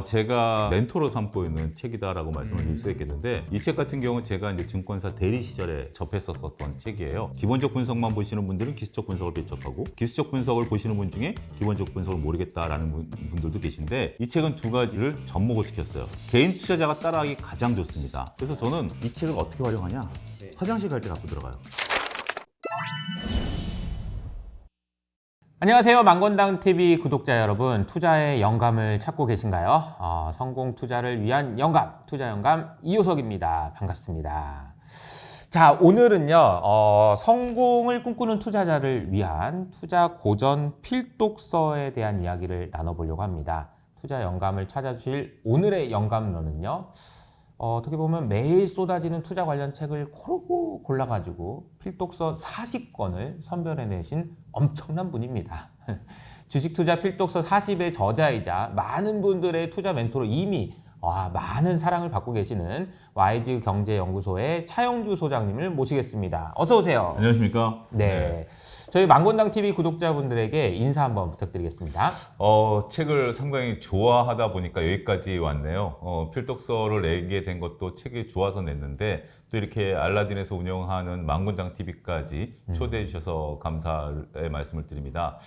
제가 멘토로 삼고 있는 책이다라고 말씀을 드릴 수 있겠는데, 이 책 같은 경우는 제가 이제 증권사 대리 시절에 접했었던 책이에요. 기본적 분석만 보시는 분들은 기술적 분석을 배척하고, 기술적 분석을 보시는 분 중에 기본적 분석을 모르겠다라는 분들도 계신데, 이 책은 두 가지를 접목을 시켰어요. 개인 투자자가 따라하기 가장 좋습니다. 그래서 저는 이 책을 어떻게 활용하냐? 화장실 갈 때 갖고 들어가요. 안녕하세요. 망건당TV 구독자 여러분, 투자의 영감을 찾고 계신가요? 성공 투자를 위한 영감, 투자 영감 이효석입니다. 반갑습니다. 자, 오늘은요, 성공을 꿈꾸는 투자자를 위한 투자 고전 필독서에 대한 이야기를 나눠보려고 합니다. 투자 영감을 찾아주실 오늘의 영감론은요, 어떻게 보면 매일 쏟아지는 투자 관련 책을 고르고 골라가지고 필독서 40권을 선별해내신 엄청난 분입니다. 주식 투자 필독서 40의 저자이자 많은 분들의 투자 멘토로 이미 많은 사랑을 받고 계시는 와이즈 경제연구소의 차영주 소장님을 모시겠습니다. 어서 오세요. 안녕하십니까? 네. 저희 망건당TV 구독자분들에게 인사 한번 부탁드리겠습니다. 책을 상당히 좋아하다 보니까 여기까지 왔네요. 필독서를 내게 된 것도 책이 좋아서 냈는데, 또 이렇게 알라딘에서 운영하는 망건당TV까지 초대해 주셔서 감사의 말씀을 드립니다.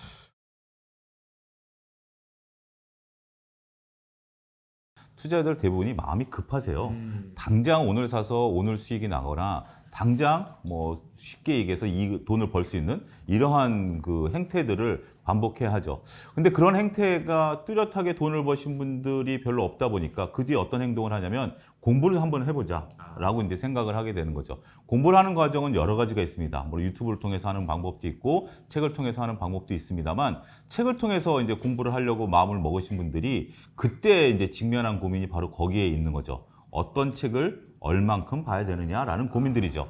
투자자들 대부분이 마음이 급하세요. 당장 오늘 사서 오늘 수익이 나거나, 당장 뭐 쉽게 얘기해서 이 돈을 벌 수 있는 이러한 그 행태들을 반복해야 하죠. 근데 그런 행태가 뚜렷하게 돈을 버신 분들이 별로 없다 보니까 그 뒤에 어떤 행동을 하냐면, 공부를 한번 해보자 라고 이제 생각을 하게 되는 거죠. 공부를 하는 과정은 여러 가지가 있습니다. 뭐 유튜브를 통해서 하는 방법도 있고, 책을 통해서 하는 방법도 있습니다만, 책을 통해서 이제 공부를 하려고 마음을 먹으신 분들이 그때 이제 직면한 고민이 바로 거기에 있는 거죠. 어떤 책을 얼만큼 봐야 되느냐라는 고민들이죠.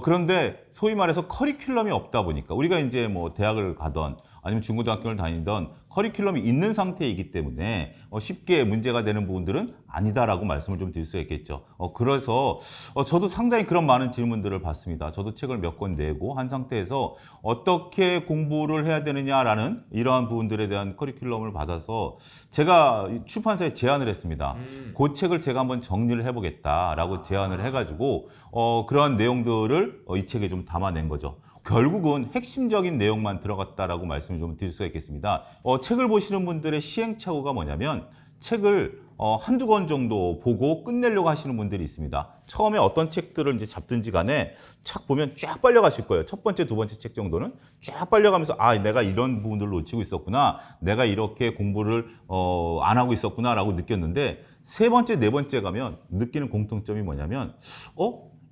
그런데 소위 말해서 커리큘럼이 없다 보니까, 우리가 이제 뭐 대학을 가던 아니면 중고등학교를 다니던 커리큘럼이 있는 상태이기 때문에 쉽게 문제가 되는 부분들은 아니다라고 말씀을 좀 드릴 수 있겠죠. 그래서 저도 상당히 그런 많은 질문들을 받습니다. 저도 책을 몇 권 내고 한 상태에서 어떻게 공부를 해야 되느냐라는 이러한 부분들에 대한 커리큘럼을 받아서 제가 출판사에 제안을 했습니다. 그 책을 제가 한번 정리를 해보겠다라고 제안을 해가지고 그러한 내용들을 이 책에 좀 담아낸 거죠. 결국은 핵심적인 내용만 들어갔다라고 말씀을 좀 드릴 수가 있겠습니다. 책을 보시는 분들의 시행착오가 뭐냐면, 책을 한두 권 정도 보고 끝내려고 하시는 분들이 있습니다. 처음에 어떤 책들을 이제 잡든지 간에 착 보면 쫙 빨려가실 거예요. 첫 번째, 두 번째 책 정도는 쫙 빨려가면서, 내가 이런 부분들을 놓치고 있었구나, 내가 이렇게 공부를 안 하고 있었구나 라고 느꼈는데, 세 번째, 네 번째 가면 느끼는 공통점이 뭐냐면,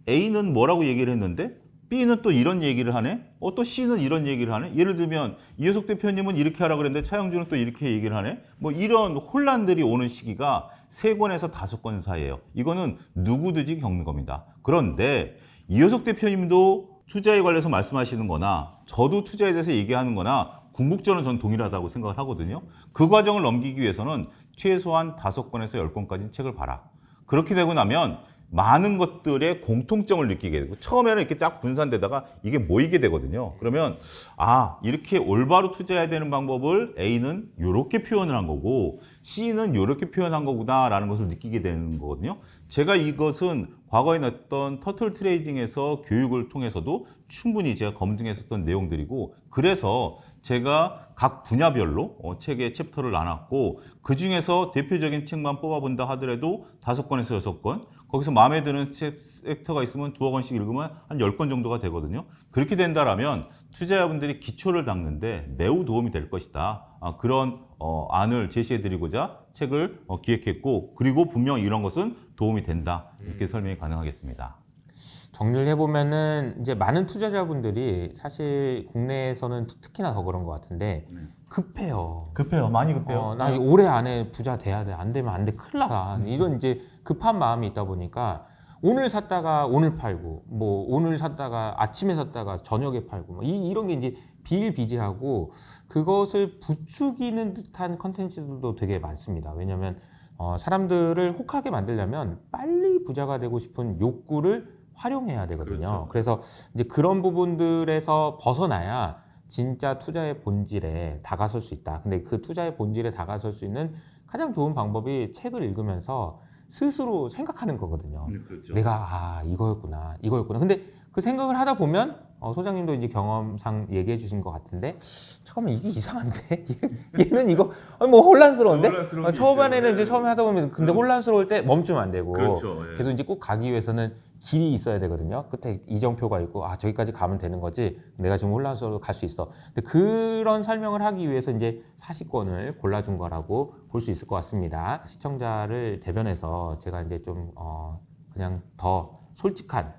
A는 뭐라고 얘기를 했는데 B는 또 이런 얘기를 하네? 또 C는 이런 얘기를 하네? 예를 들면 이효석 대표님은 이렇게 하라고 그랬는데 차영주는 또 이렇게 얘기를 하네? 뭐 이런 혼란들이 오는 시기가 3권에서 5권 사이에요. 이거는 누구든지 겪는 겁니다. 그런데 이효석 대표님도 투자에 관해서 말씀하시는 거나, 저도 투자에 대해서 얘기하는 거나 궁극적으로 전 동일하다고 생각을 하거든요. 그 과정을 넘기기 위해서는 최소한 5권에서 10권까지 책을 봐라. 그렇게 되고 나면 많은 것들의 공통점을 느끼게 되고, 처음에는 이렇게 딱 분산되다가 이게 모이게 되거든요. 그러면 이렇게 올바로 투자해야 되는 방법을 A는 이렇게 표현을 한 거고 C는 이렇게 표현한 거구나 라는 것을 느끼게 되는 거거든요. 제가 이것은 과거에 냈던 터틀 트레이딩에서 교육을 통해서도 충분히 제가 검증했었던 내용들이고, 그래서 제가 각 분야별로 책의 챕터를 나눴고, 그 중에서 대표적인 책만 뽑아본다 하더라도 5권에서 6권, 거기서 마음에 드는 챕터가 있으면 2권씩 읽으면 한 10권 정도가 되거든요. 그렇게 된다라면 투자자분들이 기초를 닦는데 매우 도움이 될 것이다. 그런 안을 제시해드리고자 책을 기획했고, 그리고 분명 이런 것은 도움이 된다. 이렇게 설명이 가능하겠습니다. 정리를 해보면은 이제 많은 투자자분들이 사실 국내에서는 특히나 더 그런 것 같은데 급해요. 급해요. 많이 급해요. 나 올해 안에 부자 돼야 돼. 안 되면 안 돼. 큰일 나. 이런 이제 급한 마음이 있다 보니까 오늘 샀다가 오늘 팔고, 뭐 오늘 샀다가 아침에 샀다가 저녁에 팔고, 뭐 이런 게 이제 비일비재하고, 그것을 부추기는 듯한 컨텐츠들도 되게 많습니다. 왜냐하면 사람들을 혹하게 만들려면 빨리 부자가 되고 싶은 욕구를 활용해야 되거든요. 그렇죠. 그래서 이제 그런 부분들에서 벗어나야 진짜 투자의 본질에 다가설 수 있다. 근데 그 투자의 본질에 다가설 수 있는 가장 좋은 방법이 책을 읽으면서 스스로 생각하는 거거든요. 그렇죠. 내가 이거였구나. 근데 그 생각을 하다 보면 소장님도 이제 경험상 얘기해 주신 것 같은데 잠깐만 이게 이상한데 얘는 이거 뭐 혼란스러운데 혼란스러운 게 초반에는 있어요. 이제 처음에 하다 보면 근데 혼란스러울 때 멈추면 안 되고 그렇죠. 예. 계속 이제 꼭 가기 위해서는 길이 있어야 되거든요. 끝에 이정표가 있고 저기까지 가면 되는 거지. 내가 지금 혼란스러워 갈 수 있어. 근데 그런 설명을 하기 위해서 이제 40권을 골라준 거라고 볼 수 있을 것 같습니다. 시청자를 대변해서 제가 이제 좀 그냥 더 솔직한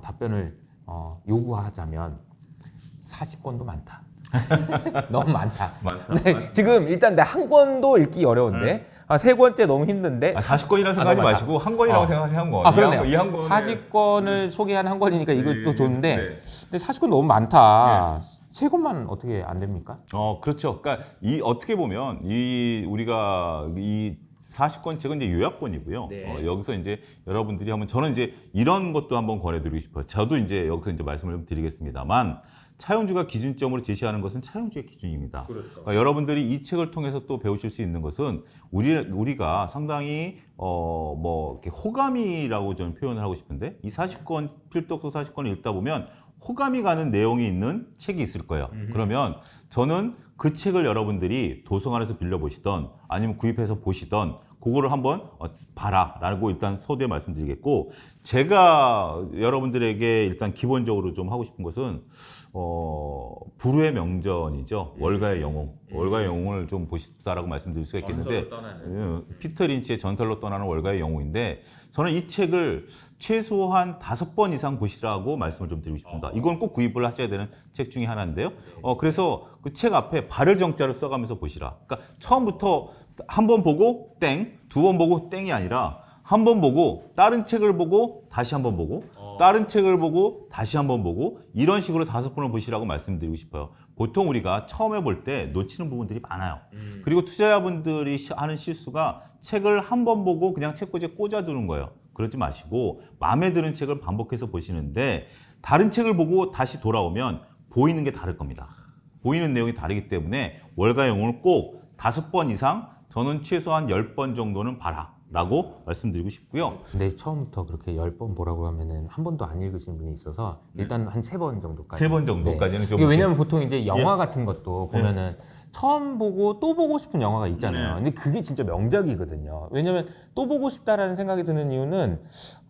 답변을 요구하자면 40권도 많다. 너무 많다. 많다. 네, 지금 일단 내 한 권도 읽기 어려운데 세 권째 너무 힘든데 40권이라 생각하지 너무 많다. 마시고 한 권이라고 생각하세요. 한 권. 그러네요. 이한 권. 40권을 소개한 한 권이니까 이것도 좋은데 네. 근데 40권 너무 많다. 세 권만 어떻게 안 됩니까? 그렇죠. 그러니까 이 어떻게 보면 우리가 이 40권 책은 이제 요약본이고요. 네. 여기서 이제 여러분들이 한번 저는 이제 이런 것도 한번 권해드리고 싶어요. 저도 이제 여기서 이제 말씀을 좀 드리겠습니다만 차용주가 기준점으로 제시하는 것은 차용주의 기준입니다. 그렇죠. 그러니까 여러분들이 이 책을 통해서 또 배우실 수 있는 것은 우리가 상당히 뭐 이렇게 호감이라고 저는 표현을 하고 싶은데 이 40권 필독서 40권을 읽다 보면 호감이 가는 내용이 있는 책이 있을 거예요. 그러면 저는 그 책을 여러분들이 도서관에서 빌려보시던 아니면 구입해서 보시던 그거를 한번 봐라라고 일단 서두에 말씀드리겠고 제가 여러분들에게 일단 기본적으로 좀 하고 싶은 것은 불후의 명전이죠. 월가의 영웅. 월가의 영웅을 좀 보십사라고 말씀드릴 수가 있겠는데 피터 린치의 전설로 떠나는 월가의 영웅인데 저는 이 책을 최소한 5번 이상 보시라고 말씀을 좀 드리고 싶습니다. 이건 꼭 구입을 하셔야 되는 책 중에 하나인데요. 그래서 그 책 앞에 발을 정자를 써가면서 보시라. 그러니까 처음부터 한 번 보고 땡, 두 번 보고 땡이 아니라 한 번 보고 다른 책을 보고 다시 한 번 보고 다른 책을 보고 다시 한 번 보고 이런 식으로 5번을 보시라고 말씀드리고 싶어요. 보통 우리가 처음에 볼 때 놓치는 부분들이 많아요. 그리고 투자자분들이 하는 실수가 책을 한 번 보고 그냥 책꽂이에 꽂아두는 거예요. 그러지 마시고 마음에 드는 책을 반복해서 보시는데 다른 책을 보고 다시 돌아오면 보이는 게 다를 겁니다. 보이는 내용이 다르기 때문에 월가의 영웅을 꼭 5번 이상 저는 최소한 10번 정도는 봐라 라고 말씀드리고 싶고요. 근데 처음부터 그렇게 10번 보라고 하면은 한 번도 안 읽으신 분이 있어서 일단 한 3번 정도까지. 3번 정도까지는 좀. 이게 왜냐면 보통 이제 영화 같은 것도 보면은 처음 보고 또 보고 싶은 영화가 있잖아요. 근데 그게 진짜 명작이거든요. 왜냐면 또 보고 싶다라는 생각이 드는 이유는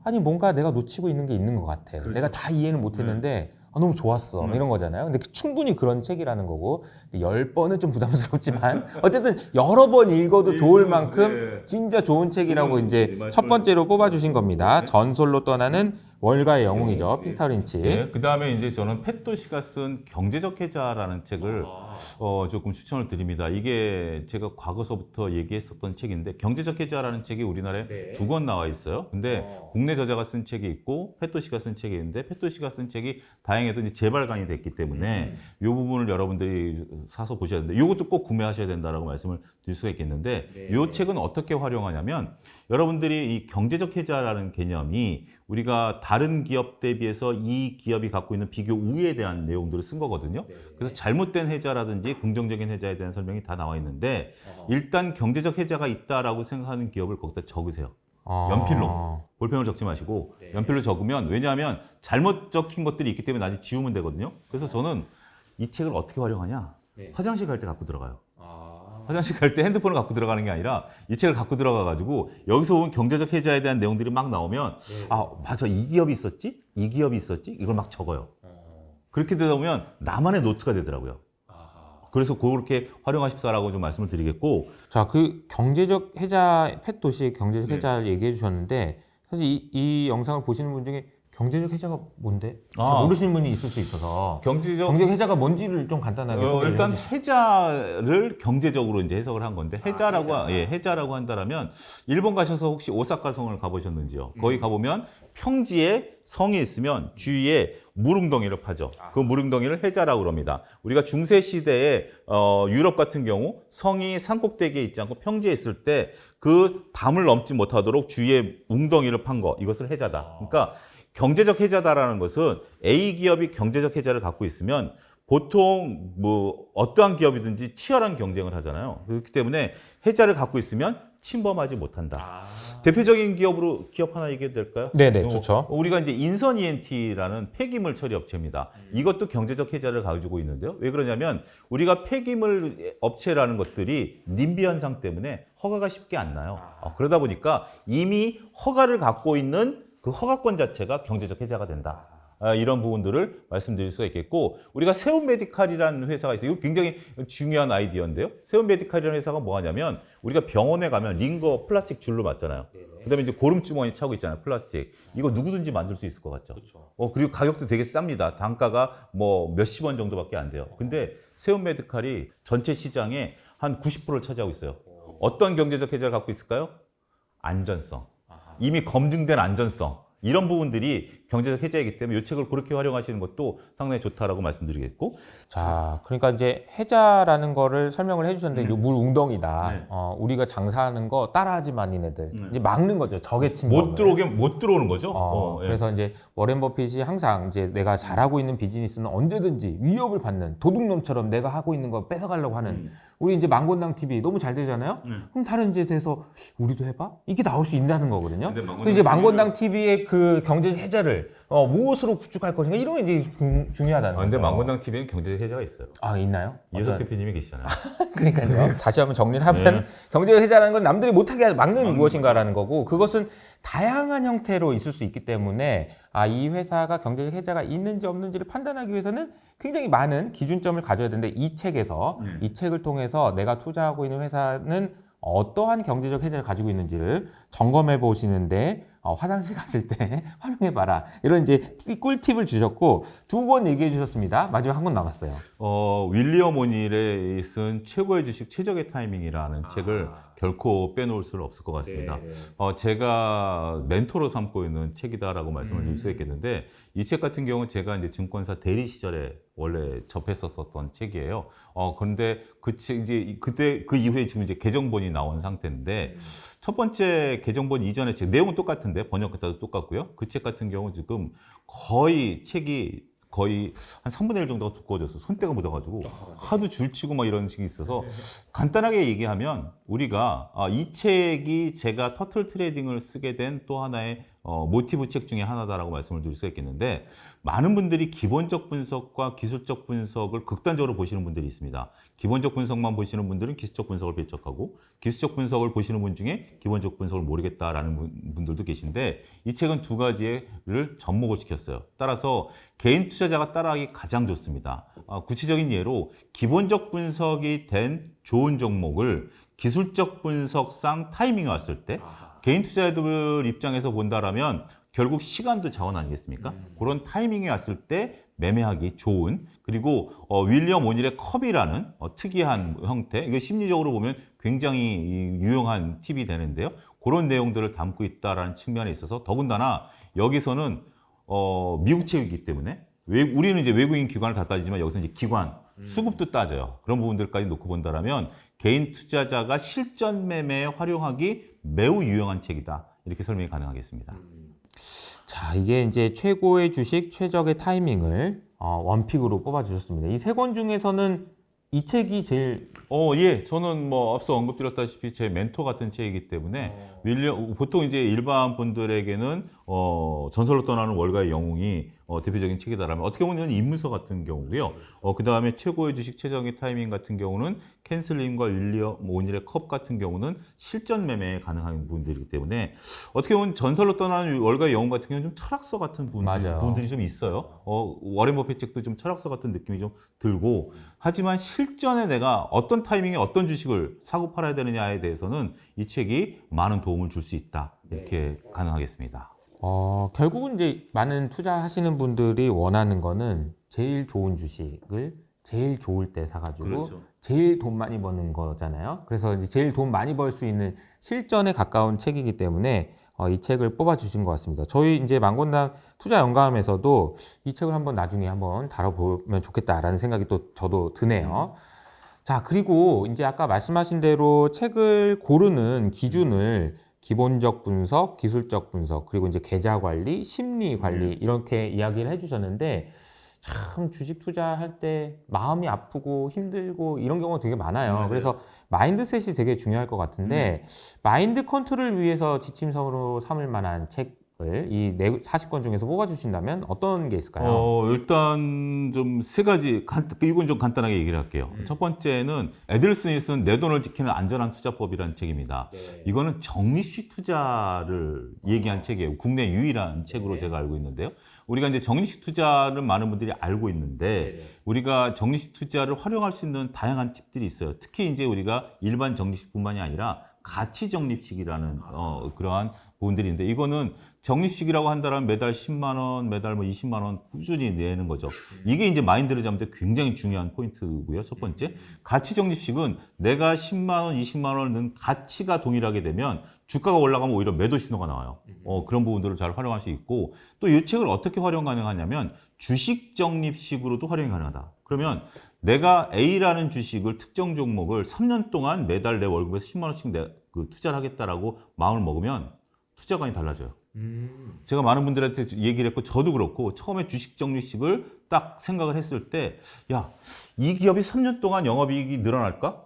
아니 뭔가 내가 놓치고 있는 게 있는 것 같아. 내가 다 이해는 못했는데 너무 좋았어. 이런 거잖아요. 근데 충분히 그런 책이라는 거고 10번은 좀 부담스럽지만 어쨌든 여러 번 읽어도 좋을 만큼 진짜 좋은 책이라고 이제 첫 번째로 뽑아주신 겁니다. 전설로 떠나는 월가의 영웅이죠. 피터 린치. 네, 그 다음에 이제 저는 팻도시가 쓴 경제적 해자라는 책을 조금 추천을 드립니다. 이게 제가 과거서부터 얘기했었던 책인데 경제적 해자라는 책이 우리나라에 2권 나와 있어요. 근데 국내 저자가 쓴 책이 있고 팻도시가 쓴 책이 있는데 팻도시가 쓴 책이 다행히도 이제 재발간이 됐기 때문에 이 부분을 여러분들이 사서 보셔야 되는데 이것도 꼭 구매하셔야 된다라고 말씀을 드릴 수가 있겠는데 이 책은 어떻게 활용하냐면 여러분들이 이 경제적 해자라는 개념이 우리가 다른 기업 대비해서 이 기업이 갖고 있는 비교 우위에 대한 내용들을 쓴 거거든요. 그래서 잘못된 해자라든지 긍정적인 해자에 대한 설명이 다 나와 있는데 일단 경제적 해자가 있다라고 생각하는 기업을 거기다 적으세요. 연필로. 볼펜으로 적지 마시고 연필로 적으면 왜냐하면 잘못 적힌 것들이 있기 때문에 나중에 지우면 되거든요. 그래서 저는 이 책을 어떻게 활용하냐? 화장실 갈 때 갖고 들어가요. 화장실 갈 때 핸드폰을 갖고 들어가는 게 아니라 이 책을 갖고 들어가 가지고 여기서 온 경제적 해자에 대한 내용들이 막 나오면 맞아 이 기업이 있었지? 이 기업이 있었지? 이걸 막 적어요. 그렇게 되다 보면 나만의 노트가 되더라고요. 그래서 그렇게 활용하십사라고 좀 말씀을 드리겠고 자, 그 경제적 해자, 팻도시 경제적 해자를 얘기해 주셨는데 사실 이 영상을 보시는 분 중에 경제적 해자가 뭔데? 잘 모르시는 분이 있을 수 있어서 경제적 해자가 뭔지를 좀 간단하게 일단 해자를 경제적으로 이제 해석을 한 건데 해자라고 한다라면 일본 가셔서 혹시 오사카 성을 가보셨는지요? 거기 가보면 평지에 성이 있으면 주위에 물웅덩이를 파죠. 그 물웅덩이를 해자라고 그럽니다. 우리가 중세 시대에 유럽 같은 경우 성이 산꼭대기에 있지 않고 평지에 있을 때 그 담을 넘지 못하도록 주위에 웅덩이를 판 거 이것을 해자다. 그러니까 경제적 해자다라는 것은 A 기업이 경제적 해자를 갖고 있으면 보통 뭐 어떠한 기업이든지 치열한 경쟁을 하잖아요. 그렇기 때문에 해자를 갖고 있으면 침범하지 못한다. 대표적인 기업 하나 얘기해도 될까요? 네네, 좋죠. 우리가 이제 인선 ENT라는 폐기물 처리 업체입니다. 이것도 경제적 혜자를 가지고 있는데요. 왜 그러냐면 우리가 폐기물 업체라는 것들이 님비 현상 때문에 허가가 쉽게 안 나요. 그러다 보니까 이미 허가를 갖고 있는 그 허가권 자체가 경제적 혜자가 된다. 이런 부분들을 말씀드릴 수가 있겠고, 우리가 세움메디칼이라는 회사가 있어요. 이거 굉장히 중요한 아이디어인데요. 세움메디칼이라는 회사가 뭐 하냐면 우리가 병원에 가면 링거 플라스틱 줄로 맞잖아요. 그다음에 이제 고름주머니 차고 있잖아요. 플라스틱. 이거 누구든지 만들 수 있을 것 같죠. 그리고 가격도 되게 쌉니다. 단가가 뭐 몇십 원 정도밖에 안 돼요. 근데 세움메디칼이 전체 시장의 한 90%를 차지하고 있어요. 어떤 경제적 혜자를 갖고 있을까요? 안전성. 이미 검증된 안전성. 이런 부분들이 경제적 혜자이기 때문에 이 책을 그렇게 활용하시는 것도 상당히 좋다라고 말씀드리겠고. 자, 그러니까 이제 혜자라는 거를 설명을 해주셨는데 물 웅덩이다. 네. 우리가 장사하는 거 따라하지만 이네들 이제 막는 거죠. 적의 침범을. 못 들어오는 거죠. 예. 그래서 이제 워렌 버핏이 항상 이제 내가 잘하고 있는 비즈니스는 언제든지 위협을 받는 도둑놈처럼 내가 하고 있는 거 뺏어가려고 하는 우리 이제 망곤당 TV 너무 잘 되잖아요. 그럼 다른 이제 돼서 우리도 해봐? 이게 나올 수 있다는 거거든요. 근데 이제 망곤당 TV의 그 경제 혜자를 무엇으로 구축할 것인가 이런 게 이제 중요하다는 거죠. 근데 망곤당 TV는 경제적 혜자가 있어요. 있나요? 이효석 대표님이 계시잖아요. 그러니까요. 다시 한번 정리를 하면 경제적 혜자라는 건 남들이 못하게 막는 무엇인가라는 거고, 그것은 다양한 형태로 있을 수 있기 때문에 이 회사가 경제적 혜자가 있는지 없는지를 판단하기 위해서는 굉장히 많은 기준점을 가져야 되는데, 이 책에서 이 책을 통해서 내가 투자하고 있는 회사는 어떠한 경제적 혜자를 가지고 있는지를 점검해 보시는데 화장실 갔을 때 활용해봐라. 이런 이제 꿀팁을 주셨고, 두 권 얘기해 주셨습니다. 마지막 한 권 남았어요. 윌리엄 오닐의 쓴 최고의 주식 최적의 타이밍이라는 책을 결코 빼놓을 수는 없을 것 같습니다. 제가 멘토로 삼고 있는 책이다라고 말씀을 드릴 수 있겠는데, 이 책 같은 경우는 제가 이제 증권사 대리 시절에 원래 접했었던 책이에요. 그런데 그 책 이제 그때 그 이후에 지금 이제 개정본이 나온 상태인데, 첫 번째 개정본 이전의 책 내용은 똑같은데 번역 가도 똑같고요. 그 책 같은 경우 지금 거의 책이 거의 한 3분의 1 정도가 두꺼워져서 손때가 묻어가지고 하도 줄치고 막 이런 식이 있어서, 간단하게 얘기하면 우리가 이 책이 제가 터틀 트레이딩을 쓰게 된 또 하나의 모티브 책 중에 하나다라고 말씀을 드릴 수 있겠는데, 많은 분들이 기본적 분석과 기술적 분석을 극단적으로 보시는 분들이 있습니다. 기본적 분석만 보시는 분들은 기술적 분석을 배척하고, 기술적 분석을 보시는 분 중에 기본적 분석을 모르겠다라는 분들도 계신데, 이 책은 두 가지를 접목을 시켰어요. 따라서 개인 투자자가 따라하기 가장 좋습니다. 구체적인 예로 기본적 분석이 된 좋은 종목을 기술적 분석상 타이밍이 왔을 때, 개인 투자자들 입장에서 본다라면 결국 시간도 자원 아니겠습니까? 그런 타이밍이 왔을 때 매매하기 좋은, 그리고 윌리엄 오닐의 컵이라는 특이한 형태, 이거 심리적으로 보면 굉장히 유용한 팁이 되는데요. 그런 내용들을 담고 있다라는 측면에 있어서, 더군다나 여기서는 미국 책이기 때문에 우리는 이제 외국인 기관을 다 따지지만 여기서 이제 기관 수급도 따져요. 그런 부분들까지 놓고 본다라면 개인 투자자가 실전 매매에 활용하기 매우 유용한 책이다, 이렇게 설명이 가능하겠습니다. 자, 이게 이제 최고의 주식 최적의 타이밍을 원픽으로 뽑아주셨습니다. 이 세 권 중에서는 이 책이 제일 예, 저는 뭐 앞서 언급드렸다시피 제 멘토 같은 책이기 때문에 보통 이제 일반 분들에게는 전설로 떠나는 월가의 영웅이 대표적인 책이다라면, 어떻게 보면 인문서 같은 경우고요. 그 다음에 최고의 주식 최적의 타이밍 같은 경우는 캔슬림과 윌리엄 오닐의 컵 같은 경우는 실전 매매에 가능한 부분들이기 때문에, 어떻게 보면 전설로 떠나는 월가의 영웅 같은 경우는 좀 철학서 같은 부분들이 좀 있어요. 워렌 버핏 책도 좀 철학서 같은 느낌이 좀 들고, 하지만 실전에 내가 어떤 타이밍에 어떤 주식을 사고 팔아야 되느냐에 대해서는 이 책이 많은 도움을 줄 수 있다, 이렇게 가능하겠습니다. 결국은 이제 많은 투자하시는 분들이 원하는 거는 제일 좋은 주식을 제일 좋을 때 사가지고 제일 돈 많이 버는 거잖아요. 그래서 이제 제일 돈 많이 벌 수 있는 실전에 가까운 책이기 때문에 이 책을 뽑아주신 것 같습니다. 저희 이제 망곤당 투자 연감에서도 이 책을 한번 나중에 한번 다뤄보면 좋겠다라는 생각이 또 저도 드네요. 자, 그리고 이제 아까 말씀하신 대로 책을 고르는 기준을 기본적 분석, 기술적 분석, 그리고 이제 계좌 관리, 심리 관리 이렇게 이야기를 해주셨는데, 참 주식 투자할 때 마음이 아프고 힘들고 이런 경우가 되게 많아요. 맞아요. 그래서 마인드셋이 되게 중요할 것 같은데 마인드 컨트롤을 위해서 지침서로 삼을 만한 책을 이 40권 중에서 뽑아주신다면 어떤 게 있을까요? 일단 좀 세 가지, 이건 좀 간단하게 얘기를 할게요. 첫 번째는 애들 스미스는 내 돈을 지키는 안전한 투자법이라는 책입니다. 이거는 적립식 투자를 얘기한 책이에요. 국내 유일한 책으로 제가 알고 있는데요. 우리가 이제 적립식 투자를 많은 분들이 알고 있는데 우리가 적립식 투자를 활용할 수 있는 다양한 팁들이 있어요. 특히 이제 우리가 일반 적립식뿐만이 아니라 가치 적립식이라는 그러한 부분들이 있는데 이거는 적립식이라고 한다면 매달 10만 원, 매달 뭐 20만 원 꾸준히 내는 거죠. 이게 이제 마인드를 잡는 데 굉장히 중요한 포인트고요. 첫 번째, 가치 적립식은 내가 10만 원, 20만 원을 넣은 가치가 동일하게 되면 주가가 올라가면 오히려 매도 신호가 나와요. 그런 부분들을 잘 활용할 수 있고 또 이 책을 어떻게 활용 가능하냐면 주식 적립식으로도 활용이 가능하다. 그러면 내가 A라는 주식을 특정 종목을 3년 동안 매달 내 월급에서 10만 원씩 투자를 하겠다라고 마음을 먹으면 투자관이 달라져요. 제가 많은 분들한테 얘기를 했고 저도 그렇고 처음에 주식 적립식을 딱 생각을 했을 때 야, 이 기업이 3년 동안 영업이익이 늘어날까?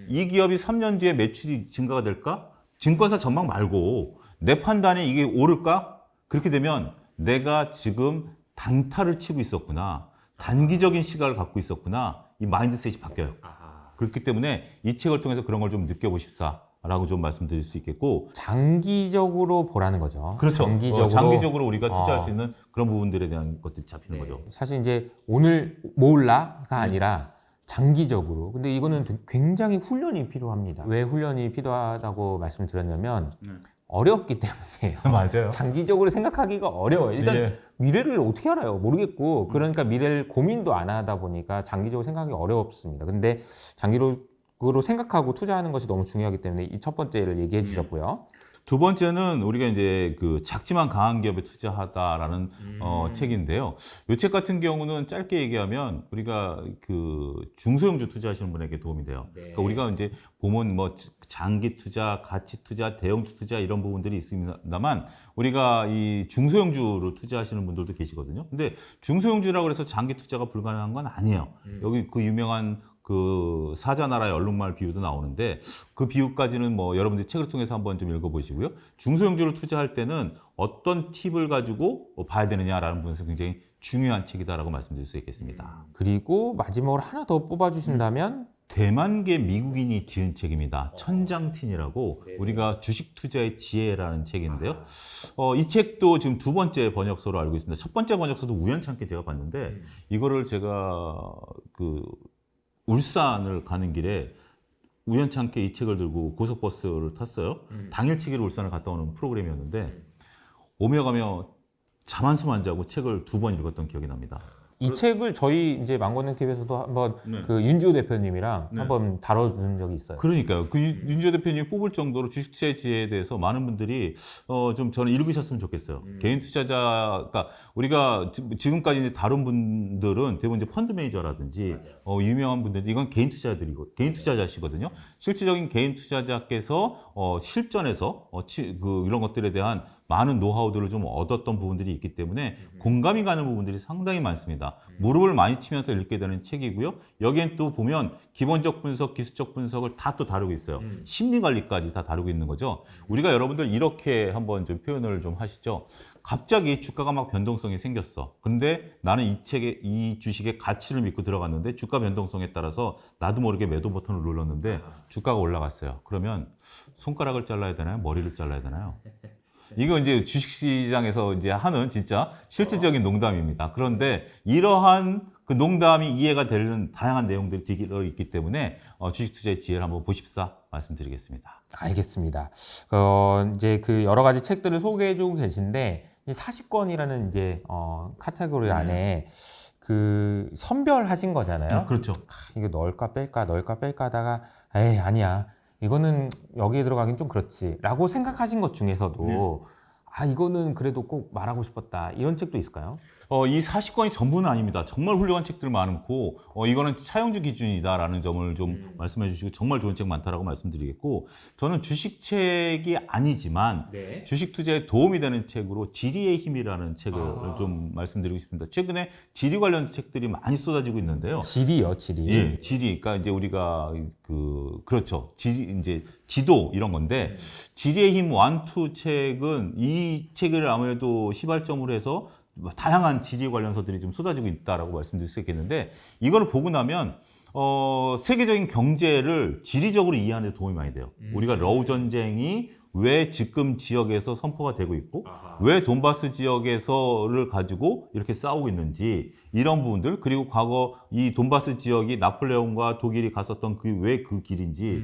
이 기업이 3년 뒤에 매출이 증가가 될까? 증권사 전망 말고 내 판단에 이게 오를까? 그렇게 되면 내가 지금 단타를 치고 있었구나. 단기적인 시각을 갖고 있었구나. 이 마인드셋이 바뀌어요. 그렇기 때문에 이 책을 통해서 그런 걸 좀 느껴보십사라고 좀 말씀드릴 수 있겠고 장기적으로 보라는 거죠. 그렇죠. 장기적으로, 장기적으로 우리가 투자할 수 있는 그런 부분들에 대한 것들이 잡히는 거죠. 사실 이제 오늘 모을라가 아니라 장기적으로. 근데 이거는 굉장히 훈련이 필요합니다. 왜 훈련이 필요하다고 말씀드렸냐면 어렵기 때문이에요. 맞아요. 장기적으로 생각하기가 어려워요. 일단 예. 미래를 어떻게 알아요? 모르겠고 그러니까 미래를 고민도 안 하다 보니까 장기적으로 생각하기 어렵습니다. 근데 장기적으로 생각하고 투자하는 것이 너무 중요하기 때문에 이 첫 번째를 얘기해 주셨고요. 두 번째는 우리가 이제 그 작지만 강한 기업에 투자하다라는 책인데요. 이 책 같은 경우는 짧게 얘기하면 우리가 그 중소형주 투자하시는 분에게 도움이 돼요. 그러니까 우리가 이제 보면 뭐 장기 투자, 가치 투자, 대형주 투자 이런 부분들이 있습니다만 우리가 이 중소형주로 투자하시는 분들도 계시거든요. 근데 중소형주라고 해서 장기 투자가 불가능한 건 아니에요. 여기 그 유명한 그 사자나라의 얼룩말 비유도 나오는데 그 비유까지는 뭐 여러분들이 책을 통해서 한번 좀 읽어보시고요. 중소형주를 투자할 때는 어떤 팁을 가지고 봐야 되느냐라는 부분에서 굉장히 중요한 책이다라고 말씀드릴 수 있겠습니다. 그리고 마지막으로 하나 더 뽑아주신다면 대만계 미국인이 지은 책입니다. 천장틴이라고 우리가 주식 투자의 지혜라는 책인데요. 이 책도 지금 두 번째 번역서로 알고 있습니다. 첫 번째 번역서도 우연찮게 제가 봤는데 이거를 제가 그 울산을 가는 길에 우연찮게 이 책을 들고 고속버스를 탔어요. 당일치기로 울산을 갔다 오는 프로그램이었는데 오며 가며 잠 한숨 안 자고 책을 2번 읽었던 기억이 납니다. 이 책을 저희 이제 망건능 TV에서도 한번 네. 그 윤지호 대표님이랑 네. 한번 다뤄준 적이 있어요. 그러니까요. 그 윤지호 대표님이 뽑을 정도로 주식 투자의 지혜에 대해서 많은 분들이 좀 저는 읽으셨으면 좋겠어요. 개인 투자자가 우리가 지금까지 이제 다룬 분들은 대부분 이제 펀드 매니저라든지 유명한 분들 이건 개인 투자들이고 개인 투자자시거든요. 실질적인 개인 투자자께서 실전에서 이런 것들에 대한 많은 노하우들을 좀 얻었던 부분들이 있기 때문에 공감이 가는 부분들이 상당히 많습니다. 무릎을 많이 치면서 읽게 되는 책이고요. 여기엔 또 보면 기본적 분석, 기술적 분석을 다 또 다루고 있어요. 심리 관리까지 다 다루고 있는 거죠. 우리가 여러분들 이렇게 한번 좀 표현을 좀 하시죠. 갑자기 주가가 막 변동성이 생겼어. 근데 나는 이 주식의 가치를 믿고 들어갔는데 주가 변동성에 따라서 나도 모르게 매도 버튼을 눌렀는데 주가가 올라갔어요. 그러면 손가락을 잘라야 되나요? 머리를 잘라야 되나요? 이거 이제 주식시장에서 이제 하는 진짜 실질적인 농담입니다. 그런데 이러한 그 농담이 이해가 되는 다양한 내용들이 있기 때문에 주식 투자의 지혜를 한번 보십사 말씀드리겠습니다. 알겠습니다. 이제 그 여러 가지 책들을 소개해주고 계신데 이 40권이라는 이제 카테고리 안에 그 선별하신 거잖아요. 그렇죠. 이거 넣을까 뺄까 하다가 에이 아니야. 이거는 여기에 들어가긴 좀 그렇지라고 생각하신 것 중에서도 이거는 그래도 꼭 말하고 싶었다 이런 책도 있을까요? 이 40권이 전부는 아닙니다. 정말 훌륭한 책들 많고 이거는 차용주 기준이다라는 점을 좀 말씀해 주시고 정말 좋은 책 많다라고 말씀드리겠고 저는 주식책이 아니지만 네. 주식 투자에 도움이 되는 책으로 지리의 힘이라는 책을 좀 말씀드리고 싶습니다. 최근에 지리 관련 책들이 많이 쏟아지고 있는데요. 지리요, 지리. 예, 지리. 그러니까 이제 우리가 그렇죠. 지리 이제 지도 이런 건데 지리의 힘 완투 책은 이 책을 아무래도 시발점으로 해서 다양한 지리 관련서들이 좀 쏟아지고 있다라고 말씀드릴 수 있겠는데 이거를 보고 나면 세계적인 경제를 지리적으로 이해하는 데 도움이 많이 돼요. 우리가 러우 전쟁이 왜 지금 지역에서 선포가 되고 있고 왜 돈바스 지역에서를 가지고 이렇게 싸우고 있는지 이런 부분들 그리고 과거 이 돈바스 지역이 나폴레옹과 독일이 갔었던 왜 그 길인지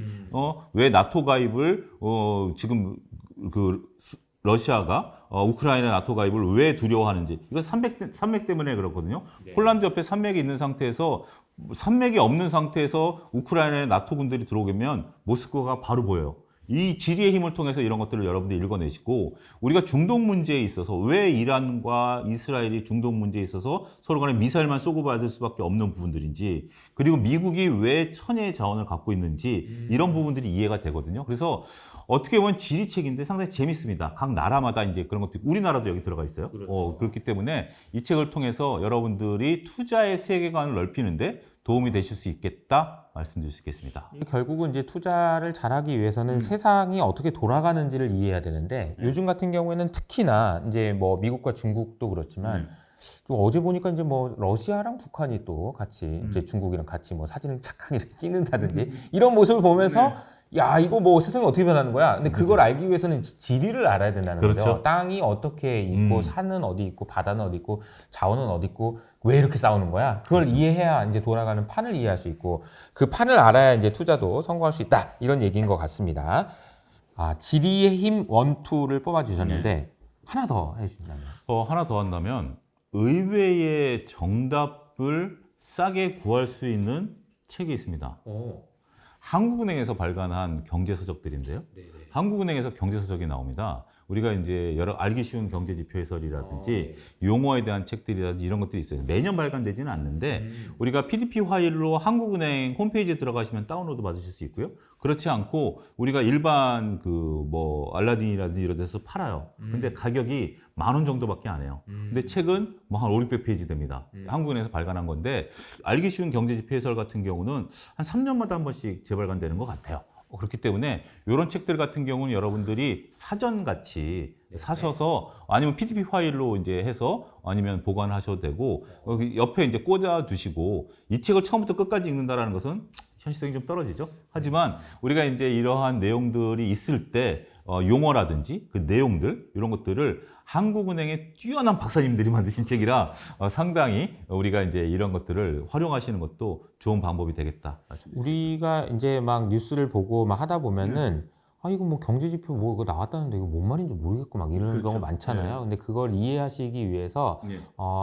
왜 나토 가입을 지금 러시아가 우크라이나 나토 가입을 왜 두려워하는지 이건 산맥 때문에 그렇거든요. 네. 폴란드 옆에 산맥이 있는 상태에서 산맥이 없는 상태에서 우크라이나에 나토 군들이 들어오면 모스크바가 바로 보여요. 이 지리의 힘을 통해서 이런 것들을 여러분들이 읽어내시고 우리가 중동 문제에 있어서 왜 이란과 이스라엘이 중동 문제에 있어서 서로 간에 미사일만 쏘고 받을 수밖에 없는 부분들인지 그리고 미국이 왜 천혜의 자원을 갖고 있는지 이런 부분들이 이해가 되거든요. 그래서 어떻게 보면 지리책인데 상당히 재밌습니다. 각 나라마다 이제 그런 것들이 우리나라도 여기 들어가 있어요. 그렇죠. 그렇기 때문에 이 책을 통해서 여러분들이 투자의 세계관을 넓히는데 도움이 되실 수 있겠다 말씀드릴 수 있겠습니다. 결국은 이제 투자를 잘하기 위해서는 세상이 어떻게 돌아가는지를 이해해야 되는데 요즘 같은 경우에는 특히나 이제 뭐 미국과 중국도 그렇지만 또 어제 보니까 이제 뭐 러시아랑 북한이 또 같이 이제 중국이랑 같이 뭐 사진을 착하게 이렇게 찍는다든지 이런 모습을 보면서 야 이거 뭐 세상이 어떻게 변하는 거야? 근데 그걸 알기 위해서는 지리를 알아야 된다는 그렇죠. 거죠. 땅이 어떻게 있고 산은 어디 있고 바다는 어디 있고 자원은 어디 있고 왜 이렇게 싸우는 거야? 그걸 이해해야 이제 돌아가는 판을 이해할 수 있고 그 판을 알아야 이제 투자도 성공할 수 있다 이런 얘기인 것 같습니다. 지리의 힘 원투를 뽑아주셨는데 하나 더 해주신다면? 하나 더 한다면 의외의 정답을 싸게 구할 수 있는 책이 있습니다. 한국은행에서 발간한 경제서적들인데요. 한국은행에서 경제서적이 나옵니다. 우리가 이제 여러 알기 쉬운 경제지표 해설이라든지 용어에 대한 책들이라든지 이런 것들이 있어요. 매년 발간되지는 않는데 우리가 PDF 파일로 한국은행 홈페이지에 들어가시면 다운로드 받으실 수 있고요. 그렇지 않고 우리가 일반 알라딘이라든지 이런 데서 팔아요. 근데 가격이 10,000원 정도밖에 안 해요. 근데 책은 뭐 한 500페이지 됩니다. 한국은행에서 발간한 건데 알기 쉬운 경제지표 해설 같은 경우는 한 3년마다 한 번씩 재발간되는 것 같아요. 그렇기 때문에 이런 책들 같은 경우는 여러분들이 사전같이 사셔서 아니면 PDF 파일로 이제 해서 아니면 보관하셔도 되고 옆에 이제 꽂아 두시고 이 책을 처음부터 끝까지 읽는다라는 것은 현실성이 좀 떨어지죠. 하지만 우리가 이제 이러한 내용들이 있을 때 용어라든지 그 내용들 이런 것들을 한국은행의 뛰어난 박사님들이 만드신 책이라 상당히 우리가 이제 이런 것들을 활용하시는 것도 좋은 방법이 되겠다. 우리가 이제 막 뉴스를 보고 막 하다 보면은 이거 뭐 경제지표 뭐 이거 나왔다는데 이거 뭔 말인지 모르겠고 막 이런 경우 많잖아요. 근데 그걸 이해하시기 위해서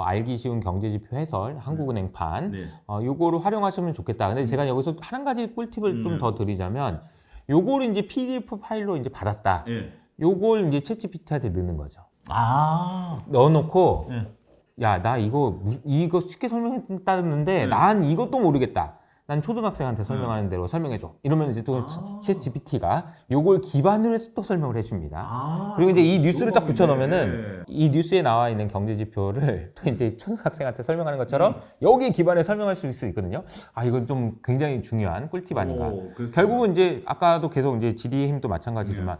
알기 쉬운 경제지표 해설 한국은행판 요거를 활용하시면 좋겠다. 근데 제가 여기서 한 가지 꿀팁을 좀 더 드리자면 요거를 이제 PDF 파일로 이제 받았다. 요걸 이제 챗GPT한테 넣는 거죠. 넣어놓고 야 나 이거 쉽게 설명했다는데 난 이것도 모르겠다. 난 초등학생한테 설명하는 대로 설명해줘. 이러면 이제 또 챗GPT가 요걸 기반으로 해서 또 설명을 해줍니다. 그리고 이제 이 뉴스를 딱 붙여놓으면은 이 뉴스에 나와 있는 경제지표를 또 이제 초등학생한테 설명하는 것처럼 여기에 기반해 설명할 수 있거든요. 이건 좀 굉장히 중요한 꿀팁 아닌가. 결국은 이제 아까도 계속 이제 지리의 힘도 마찬가지지만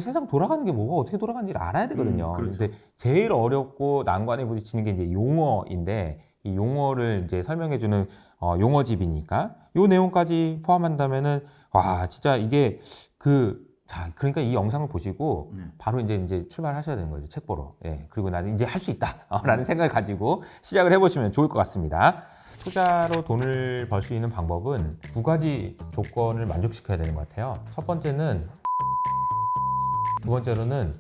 세상 돌아가는 게 뭐가 어떻게 돌아가는지를 알아야 되거든요. 근데 제일 어렵고 난관에 부딪히는 게 이제 용어인데 이 용어를 이제 설명해주는 용어집이니까 요 내용까지 포함한다면은 진짜 이게 그러니까 이 영상을 보시고 바로 이제 출발하셔야 되는 거죠. 책 보러. 그리고 나는 이제 할 수 있다라는 생각을 가지고 시작을 해보시면 좋을 것 같습니다. 투자로 돈을 벌 수 있는 방법은 두 가지 조건을 만족시켜야 되는 것 같아요. 첫 번째는 두 번째로는